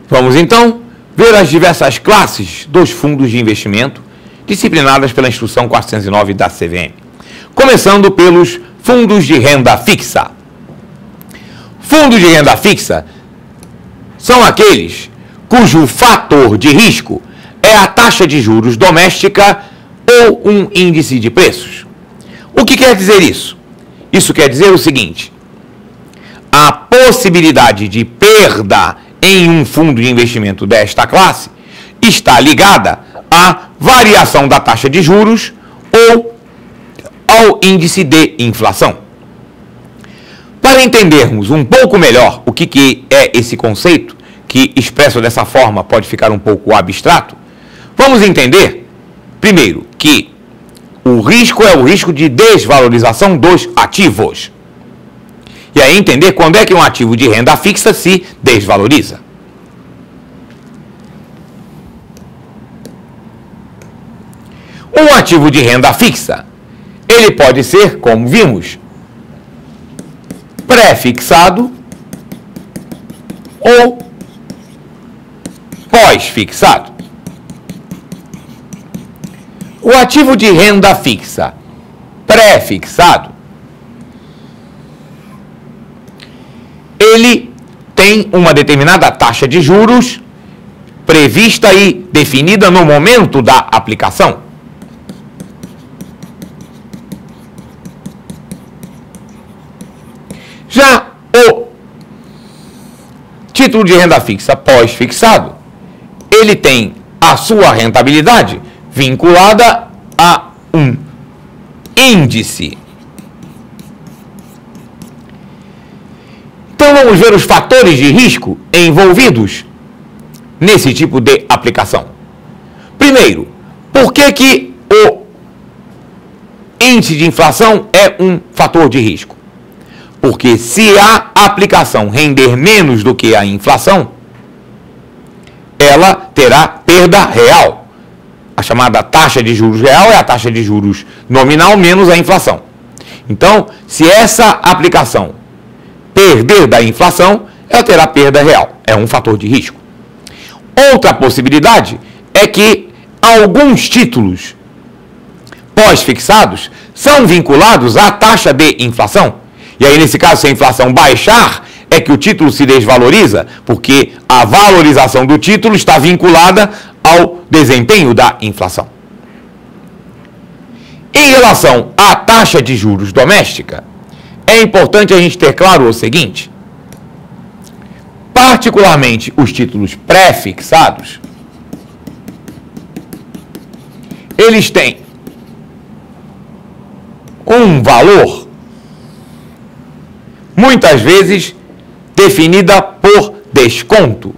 Vamos então ver as diversas classes dos fundos de investimento disciplinadas pela Instrução 409 da CVM. Começando pelos fundos de renda fixa. Fundos de renda fixa são aqueles cujo fator de risco é a taxa de juros doméstica ou um índice de preços. O que quer dizer isso? Isso quer dizer o seguinte: a possibilidade de perda em um fundo de investimento desta classe está ligada à variação da taxa de juros ou ao índice de inflação. Para entendermos um pouco melhor o que é esse conceito, que expresso dessa forma pode ficar um pouco abstrato, vamos entender, primeiro, que o risco é o risco de desvalorização dos ativos. E aí entender quando é que um ativo de renda fixa se desvaloriza. Um ativo de renda fixa, ele pode ser, como vimos, pré-fixado ou pós-fixado. O ativo de renda fixa pré-fixado, ele tem uma determinada taxa de juros prevista e definida no momento da aplicação. Já o título de renda fixa pós-fixado, ele tem a sua rentabilidade vinculada a um índice. Então vamos ver os fatores de risco envolvidos nesse tipo de aplicação. Primeiro, por que o índice de inflação é um fator de risco? Porque se a aplicação render menos do que a inflação, ela terá perda real. A chamada taxa de juros real é a taxa de juros nominal menos a inflação. Então, se essa aplicação perder da inflação, ela terá perda real. É um fator de risco. Outra possibilidade é que alguns títulos pós-fixados são vinculados à taxa de inflação. E aí, nesse caso, se a inflação baixar, é que o título se desvaloriza, porque a valorização do título está vinculada ao desempenho da inflação. Em relação à taxa de juros doméstica, é importante a gente ter claro o seguinte: particularmente os títulos pré-fixados, eles têm um valor, muitas vezes, definida por desconto.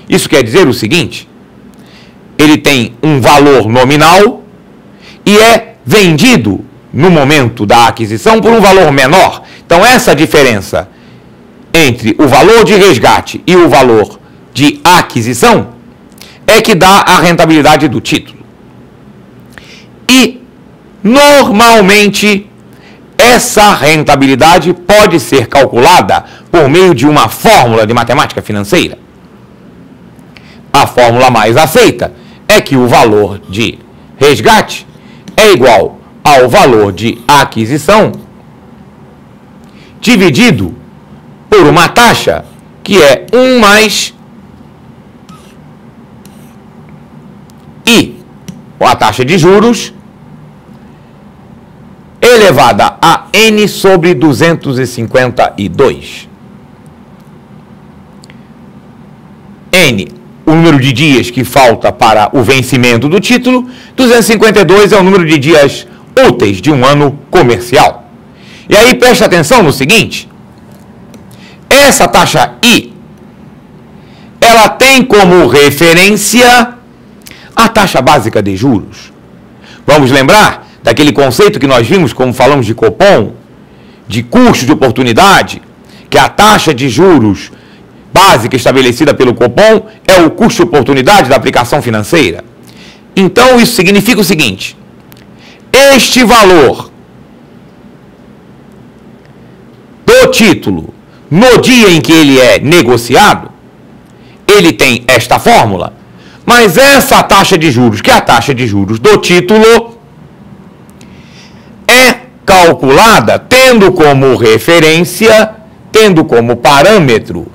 Isso quer dizer o seguinte: ele tem um valor nominal e é vendido no momento da aquisição por um valor menor. Então essa diferença entre o valor de resgate e o valor de aquisição é que dá a rentabilidade do título. E normalmente essa rentabilidade pode ser calculada por meio de uma fórmula de matemática financeira. A fórmula mais aceita é que o valor de resgate é igual ao valor de aquisição dividido por uma taxa que é 1 mais I, a taxa de juros, elevada a N sobre 252. N, o número de dias que falta para o vencimento do título, 252 é o número de dias úteis de um ano comercial. E aí preste atenção no seguinte: essa taxa I, ela tem como referência a taxa básica de juros. Vamos lembrar daquele conceito que nós vimos, como falamos de Copom, de custo de oportunidade, que a taxa de juros básica estabelecida pelo Copom é o custo de oportunidade da aplicação financeira. Então isso significa o seguinte: este valor do título, no dia em que ele é negociado, ele tem tem esta fórmula, mas essa taxa de juros, que é a taxa de juros do título, é calculada tendo como referência, tendo como parâmetro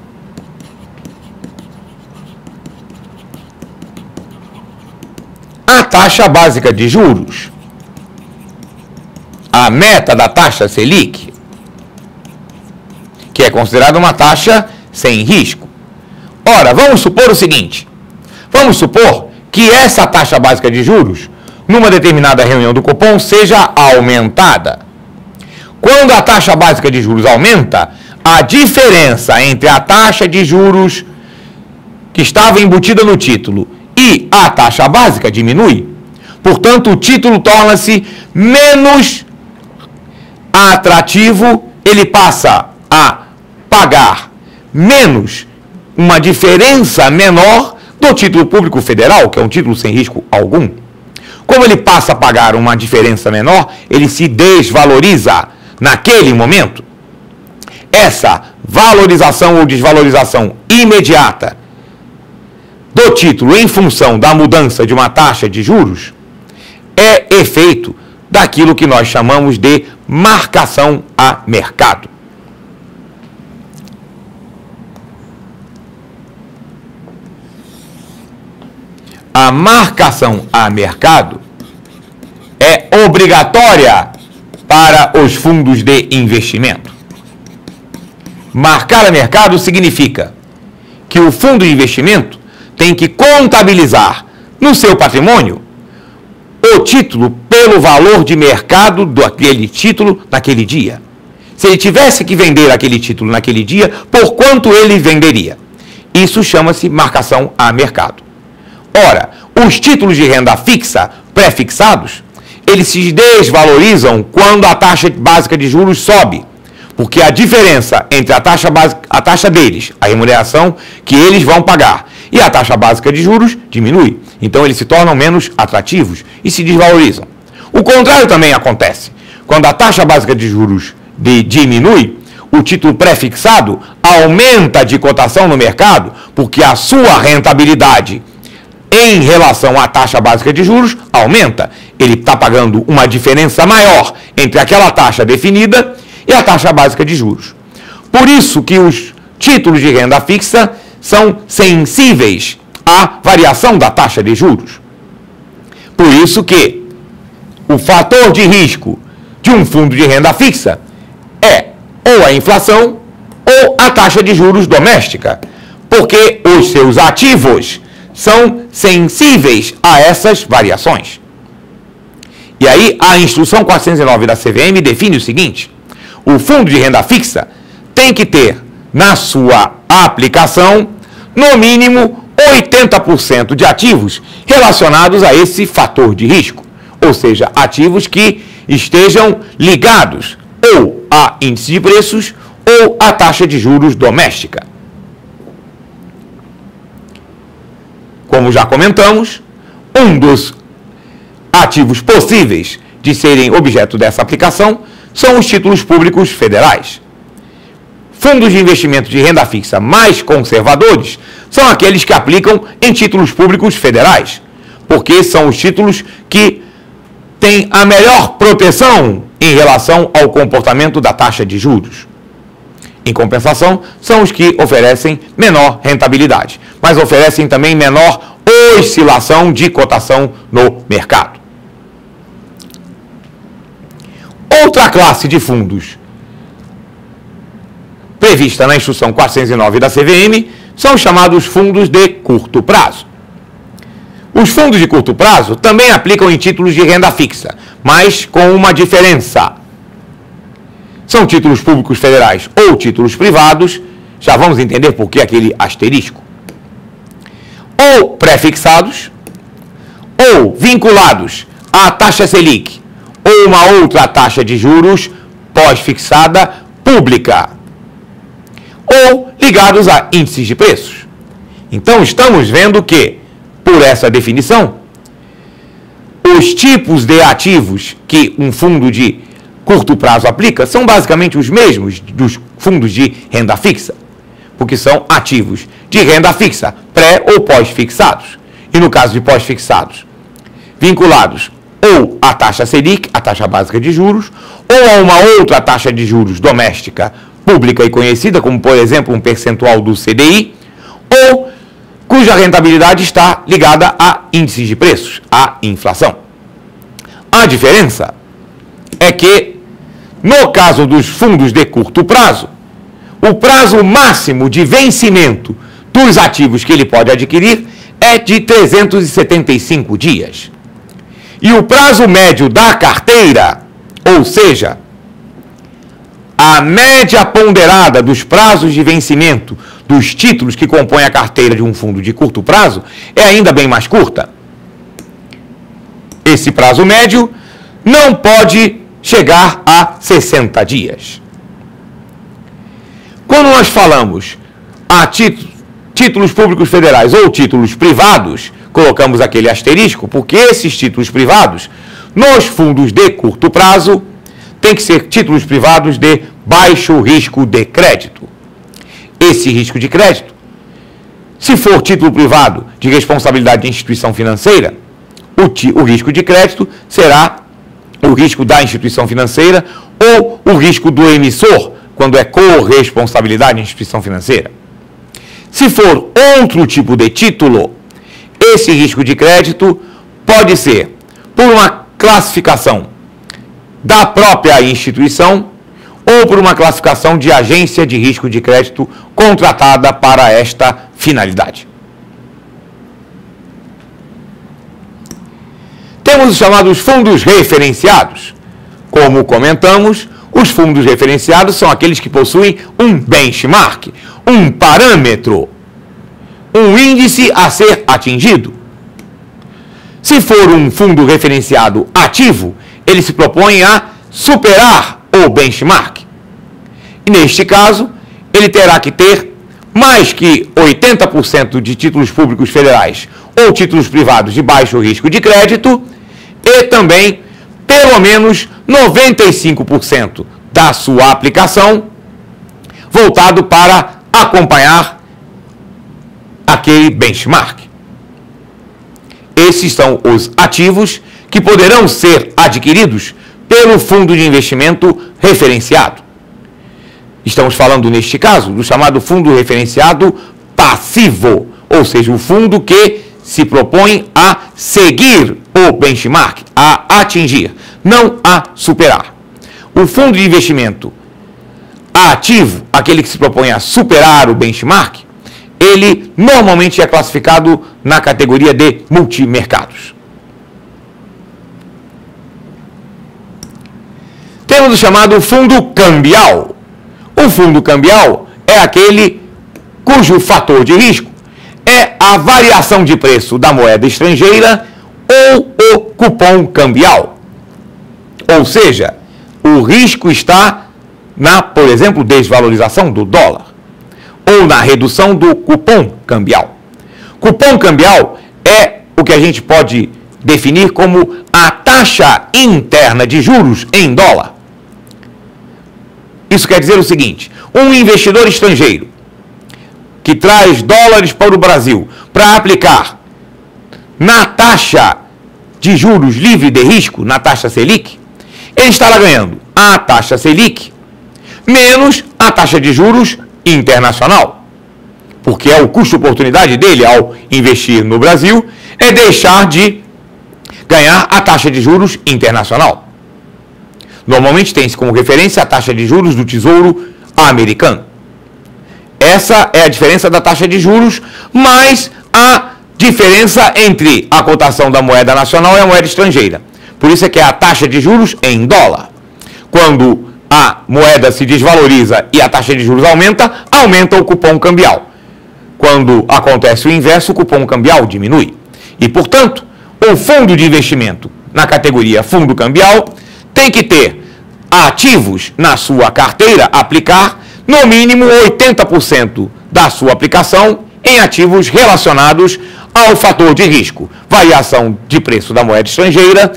a taxa básica de juros, a meta da taxa Selic, que é considerada uma taxa sem risco. Ora, vamos supor o seguinte, vamos supor que essa taxa básica de juros, numa determinada reunião do Copom, seja aumentada. Quando a taxa básica de juros aumenta, a diferença entre a taxa de juros que estava embutida no título e a taxa básica diminui. Portanto, o título torna-se menos atrativo, ele passa a pagar menos, uma diferença menor do título público federal, que é um título sem risco algum. Como ele passa a pagar uma diferença menor, ele se desvaloriza naquele momento. Essa valorização ou desvalorização imediata do título em função da mudança de uma taxa de juros é efeito daquilo que nós chamamos de marcação a mercado. A marcação a mercado é obrigatória para os fundos de investimento. Marcar a mercado significa que o fundo de investimento tem que contabilizar no seu patrimônio o título pelo valor de mercado daquele título naquele dia. Se ele tivesse que vender aquele título naquele dia, por quanto ele venderia? Isso chama-se marcação a mercado. Ora, os títulos de renda fixa pré-fixados, eles se desvalorizam quando a taxa básica de juros sobe, porque a diferença entre a taxa básica, a taxa deles, a remuneração que eles vão pagar, e a taxa básica de juros diminui. Então eles se tornam menos atrativos e se desvalorizam. O contrário também acontece. Quando a taxa básica de juros diminui, o título pré-fixado aumenta de cotação no mercado, porque a sua rentabilidade em relação à taxa básica de juros aumenta. Ele está pagando uma diferença maior entre aquela taxa definida e a taxa básica de juros. Por isso que os títulos de renda fixa são sensíveis à variação da taxa de juros. Por isso que o fator de risco de um fundo de renda fixa é ou a inflação ou a taxa de juros doméstica, porque os seus ativos são sensíveis a essas variações. E aí a instrução 409 da CVM define o seguinte: o fundo de renda fixa tem que ter na sua aplicação, no mínimo, 80% de ativos relacionados a esse fator de risco, ou seja, ativos que estejam ligados ou a índice de preços ou a taxa de juros doméstica. Como já comentamos, um dos ativos possíveis de serem objeto dessa aplicação são os títulos públicos federais. Fundos de investimento de renda fixa mais conservadores são aqueles que aplicam em títulos públicos federais, porque são os títulos que têm a melhor proteção em relação ao comportamento da taxa de juros. Em compensação, são os que oferecem menor rentabilidade, mas oferecem também menor oscilação de cotação no mercado. Outra classe de fundos prevista na instrução 409 da CVM são os chamados fundos de curto prazo. Os fundos de curto prazo também aplicam em títulos de renda fixa, mas com uma diferença. São títulos públicos federais ou títulos privados, já vamos entender por que aquele asterisco. Ou pré-fixados, ou vinculados à taxa Selic, ou uma outra taxa de juros pós-fixada pública, ou ligados a índices de preços. Então, estamos vendo que, por essa definição, os tipos de ativos que um fundo de curto prazo aplica são basicamente os mesmos dos fundos de renda fixa. porque são ativos de renda fixa, pré ou pós-fixados. E no caso de pós-fixados, vinculados ou à taxa Selic, a taxa básica de juros, ou a uma outra taxa de juros doméstica, pública e conhecida, como por exemplo um percentual do CDI, ou cuja rentabilidade está ligada a índices de preços, à inflação. A diferença é que, no caso dos fundos de curto prazo, o prazo máximo de vencimento dos ativos que ele pode adquirir é de 375 dias. E o prazo médio da carteira, ou seja, a média ponderada dos prazos de vencimento dos títulos que compõem a carteira de um fundo de curto prazo, é ainda bem mais curta. Esse prazo médio não pode chegar a 60 dias. Quando nós falamos a títulos públicos federais ou títulos privados, colocamos aquele asterisco, porque esses títulos privados, nos fundos de curto prazo, tem que ser títulos privados de baixo risco de crédito. Esse risco de crédito, se for título privado de responsabilidade de instituição financeira, o risco de crédito será o risco da instituição financeira ou o risco do emissor, quando é corresponsabilidade de instituição financeira. Se for outro tipo de título, esse risco de crédito pode ser por uma classificação da própria instituição ou por uma classificação de agência de risco de crédito contratada para esta finalidade. Temos os chamados fundos referenciados. Como comentamos, os fundos referenciados são aqueles que possuem um benchmark, um parâmetro, um índice a ser atingido. Se for um fundo referenciado ativo, ele se propõe a superar o benchmark. E neste caso, ele terá que ter mais que 80% de títulos públicos federais ou títulos privados de baixo risco de crédito e também pelo menos 95% da sua aplicação voltado para acompanhar aquele benchmark. Esses são os ativos que poderão ser adquiridos pelo fundo de investimento referenciado. Estamos falando, neste caso, do chamado fundo referenciado passivo, ou seja, o fundo que se propõe a seguir o benchmark, a atingir, não a superar. O fundo de investimento ativo, aquele que se propõe a superar o benchmark, ele normalmente é classificado na categoria de multimercados. Temos o chamado fundo cambial. O fundo cambial é aquele cujo fator de risco é a variação de preço da moeda estrangeira ou o cupom cambial. Ou seja, o risco está na, por exemplo, desvalorização do dólar ou na redução do cupom cambial. Cupom cambial é o que a gente pode definir como a taxa interna de juros em dólar. Isso quer dizer o seguinte: um investidor estrangeiro que traz dólares para o Brasil para aplicar na taxa de juros livre de risco, na taxa Selic, ele estará ganhando a taxa Selic menos a taxa de juros internacional. Porque é o custo-oportunidade dele ao investir no Brasil é deixar de ganhar a taxa de juros internacional. Normalmente tem-se como referência a taxa de juros do Tesouro Americano. Essa é a diferença da taxa de juros, mais a diferença entre a cotação da moeda nacional e a moeda estrangeira. Por isso é que é a taxa de juros em dólar. Quando a moeda se desvaloriza e a taxa de juros aumenta, aumenta o cupom cambial. Quando acontece o inverso, o cupom cambial diminui. E, portanto, o fundo de investimento na categoria fundo cambial tem que ter ativos na sua carteira, aplicar no mínimo 80% da sua aplicação em ativos relacionados ao fator de risco, variação de preço da moeda estrangeira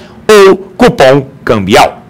ou cupom cambial.